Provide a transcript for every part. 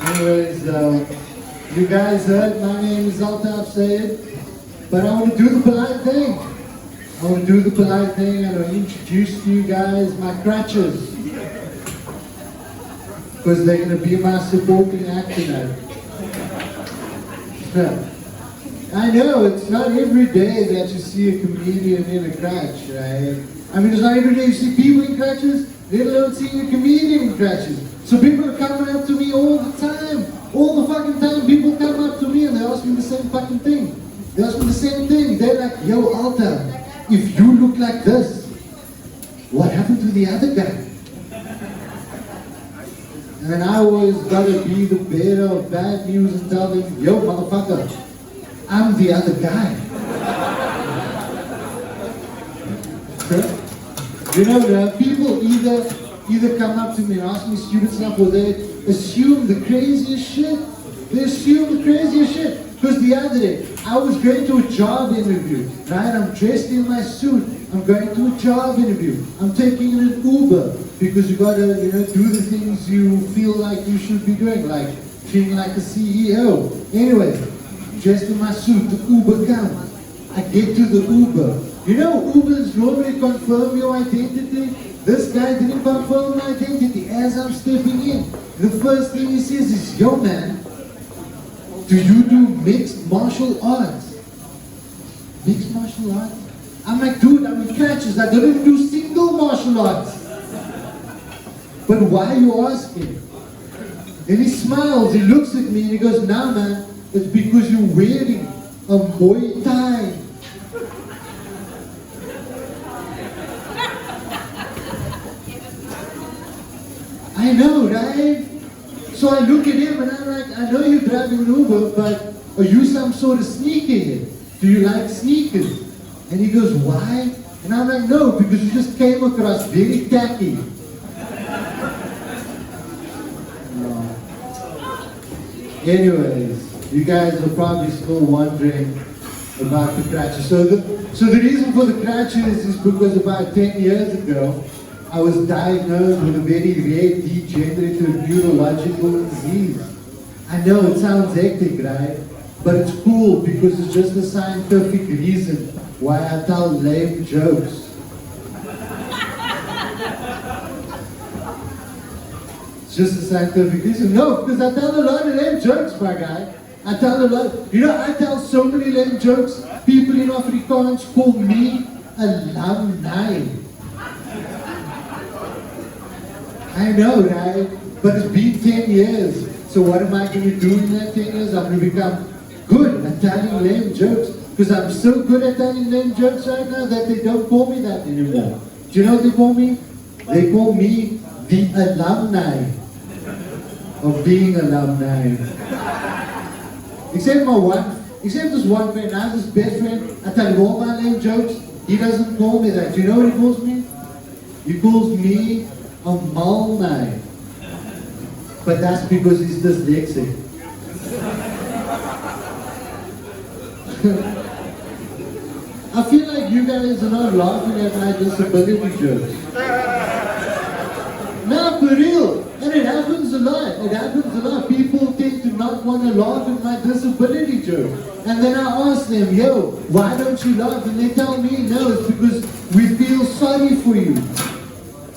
Anyways, you guys heard my name is Altaf Sayed, but I want to do the polite thing. I want to do the polite thing and I want to introduce to you guys my crutches. Because they're going to be my supporting act tonight. I know, it's not every day that you see a comedian in a crutch, right? I mean, it's not every day you see people in crutches, let alone seeing a comedian in crutches. So people are coming up to me all the time. All the fucking time, people come up to me and they ask me the same fucking thing. They ask me the same thing. They're like, yo, Alta, if you look like this, what happened to the other guy? And I always gotta be the bearer of bad news and tell them, yo, motherfucker, I'm the other guy. You know, people either come up to me and ask me stupid stuff or they assume the craziest shit. They assume the craziest shit. Because the other day, I was going to a job interview, right? I'm dressed in my suit. I'm going to a job interview. I'm taking an Uber because you gotta, do the things you feel like you should be doing, like feeling like a CEO. Anyway, dressed in my suit, the Uber comes. I get to the Uber. You know, Ubers normally confirm your identity. This guy didn't confirm my identity as I'm stepping in. The first thing he says is, yo man, do you do mixed martial arts? Mixed martial arts? I'm like, dude, I'm in crutches. I don't do single martial arts. But why are you asking? And he smiles, he looks at me and he goes, nah man, it's because you're wearing a Muay Thai. I know, right? So I look at him and I'm like, I know you're driving an Uber, but are you some sort of sneakerhead? Do you like sneakers? And he goes, why? And I'm like, no, because you just came across very tacky. Anyways, you guys are probably still wondering about the crutches. So the reason for the crutches is because about 10 years ago, I was diagnosed with a very rare degenerative neurological disease. I know it sounds hectic, right? But it's cool because it's just a scientific reason why I tell lame jokes. It's just a scientific reason. No, because I tell a lot of lame jokes, my guy. I tell a lot. I tell so many lame jokes. People in Afrikaans call me a alumni. I know, right? But it's been 10 years. So what am I going to do in that 10 years? I'm going to become good at telling lame jokes. Because I'm so good at telling lame jokes right now that they don't call me that anymore. Do you know what they call me? They call me the alumni of being alumni. Except this one friend. I have this best friend. I tell him all my lame jokes. He doesn't call me that. Do you know what he calls me? He calls me a Malnai. But that's because he's dyslexic. I feel like you guys are not laughing at my disability jokes. No, for real. And it happens a lot. It happens a lot. People tend to not want to laugh at my disability joke. And then I ask them, yo, why don't you laugh? And they tell me, no, it's because we feel sorry for you.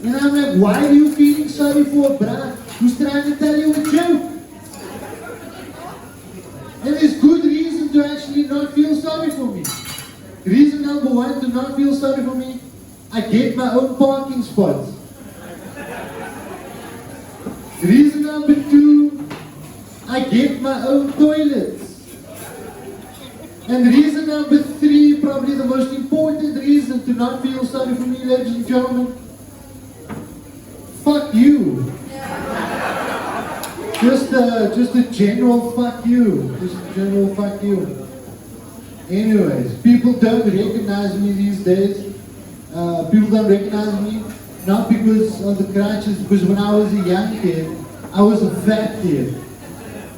And I'm like, why are you feeling sorry for a brat who's trying to tell you a joke? And there's good reason to actually not feel sorry for me. Reason number one to not feel sorry for me, I get my own parking spots. Reason number two, I get my own toilets. And reason number three, probably the most important reason to not feel sorry for me, ladies and gentlemen, fuck you. Just a general fuck you. Just a general fuck you. Anyways, people don't recognize me these days. People don't recognize me not because of the crutches, because when I was a young kid, I was a fat kid.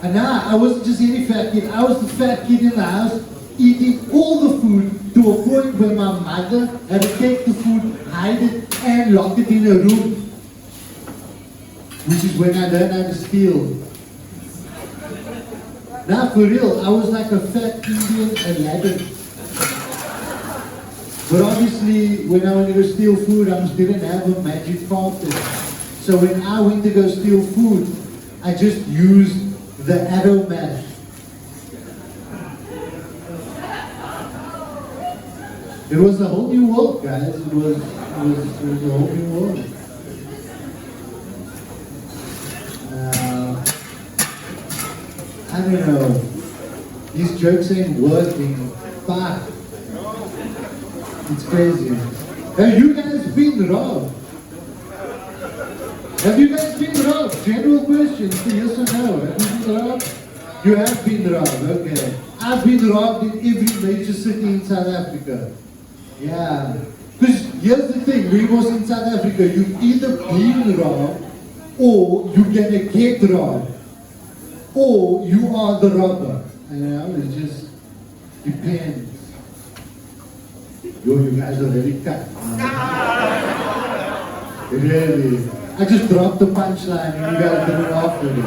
And now I wasn't just any fat kid, I was the fat kid in the house eating all the food to a point where my mother had to take the food, hide it, and lock it in a room. Which is when I learned how to steal. Now for real, I was like a fat Indian Aladdin. But obviously, when I went to go steal food, I just didn't have a magic carpet. So when I went to go steal food, I just used the arrow mat. It was a whole new world, guys. It was a whole new world. I don't know. These jokes ain't working. Fuck. It's crazy. Have you guys been robbed? Have you guys been robbed? General question. Yes or no? Have you been robbed? You have been robbed. Okay. I've been robbed in every major city in South Africa. Yeah. Because here's the thing. When you was in South Africa, you've either been robbed or you're gonna get robbed. Or you are the robber. You know, it just depends. Yo, you guys are really cut. Really. I just dropped the punchline and you guys did it after me.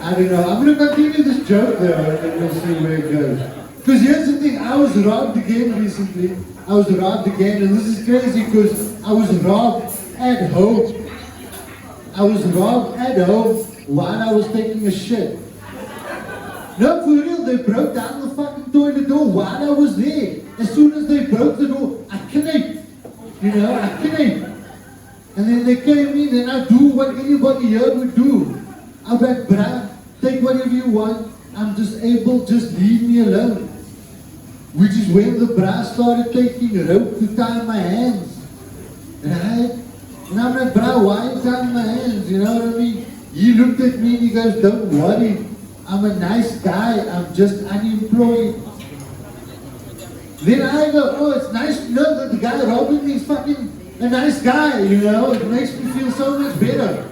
I don't know. I'm going to continue this joke though and we'll see where it goes. Because here's the thing. I was robbed again recently. I was robbed again and this is crazy because I was robbed at home. I was robbed at home while I was taking a shit. No, for real, they broke down the fucking toilet door while I was there. As soon as they broke the door, I connect. You know, I connect. And then they came in and I do what anybody here would do. I'm like, bruh, take whatever you want. I'm disabled, just leave me alone. Which is when the bruh started taking a rope to tie my hands. Right? And I'm like, bruh, why are you tying my hands? You know what I mean? He looked at me and he goes, don't worry. I'm a nice guy. I'm just unemployed. Then I go, oh, it's nice to know that the guy robbing me is fucking a nice guy, you know? It makes me feel so much better.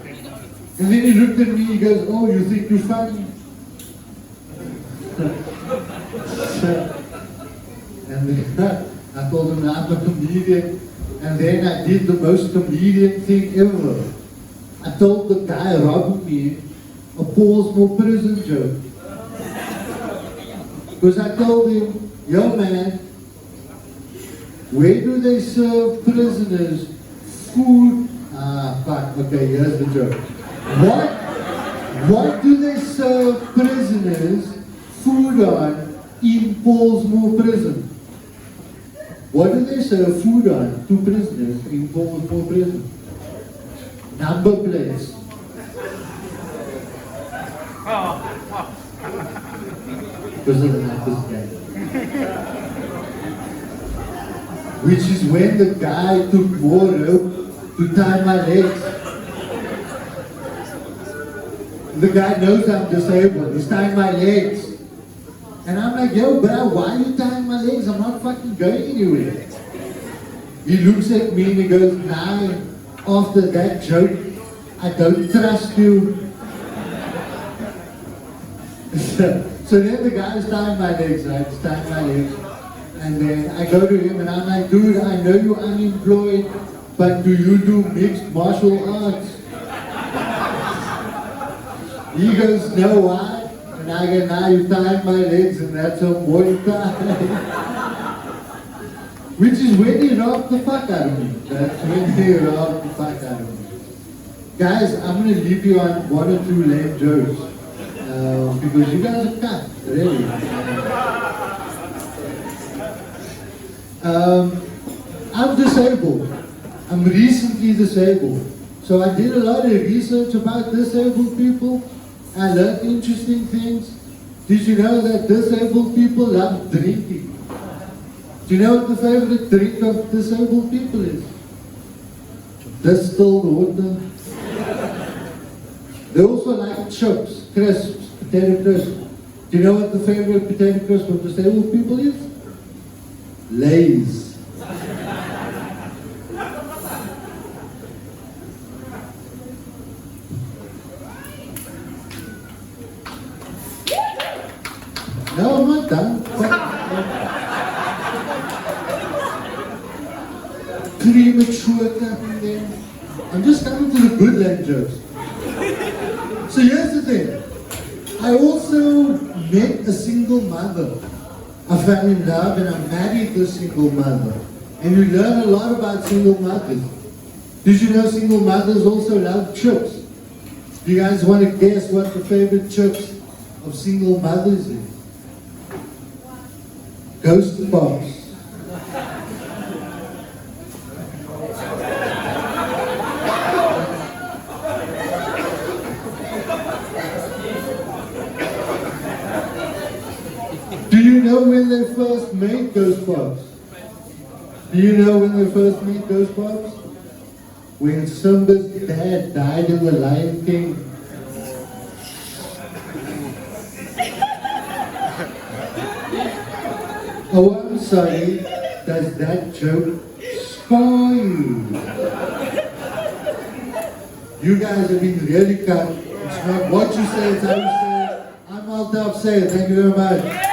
And then he looked at me, he goes, oh, you think you're funny? And then I told him I'm a comedian. And then I did the most comedian thing ever. I told the guy robbing me a Paulsmore prison joke. Because I told him, yo man, where do they serve prisoners food? Ah, fuck, okay, here's the joke. What do they serve prisoners food on in Paulsmore prison? What do they serve food on to prisoners in Paulsmore prison? Number plates. Because of the numbers game. Which is when the guy took more rope to tie my legs. The guy knows I'm disabled. He's tying my legs. And I'm like, yo, bro, why are you tying my legs? I'm not fucking going anywhere. He looks at me and he goes, nah, after that joke, I don't trust you. So then the guy is tying my legs, right? He's tying my legs. And then I go to him and I'm like, dude, I know you're unemployed, but do you do mixed martial arts? He goes, no, why? And I go, nah, you tied my legs and that's a Muay Thai. Which is when he robbed the fuck out of me. That's when he robbed the fuck out of me. Guys, I'm going to leave you on one or two lame jokes. Because you guys are cut, really. I'm disabled. I'm recently disabled. So I did a lot of research about disabled people. I learned interesting things. Did you know that disabled people love drinking? Do you know what the favorite drink of disabled people is? Distilled water. They also like chips, crisps, potato crisps. Do you know what the favorite potato crisp of disabled people is? Lay's. No, I'm not done. Premature coming there. I'm just coming to the good land jokes. So here's the thing. I also met a single mother. I fell in love and I married this single mother. And we learn a lot about single mothers. Did you know single mothers also love chips? Do you guys want to guess what the favorite chips of single mothers is? Ghost Pops. Do you know when they first made Ghost Pops? Do you know when they first made Ghost Pops? When Simba's dad died in The Lion King. Oh, I'm sorry. Does that joke scar you? You guys have been really kind. It's not what you say, it's how you say it. I'm Altaf Say. Thank you very much.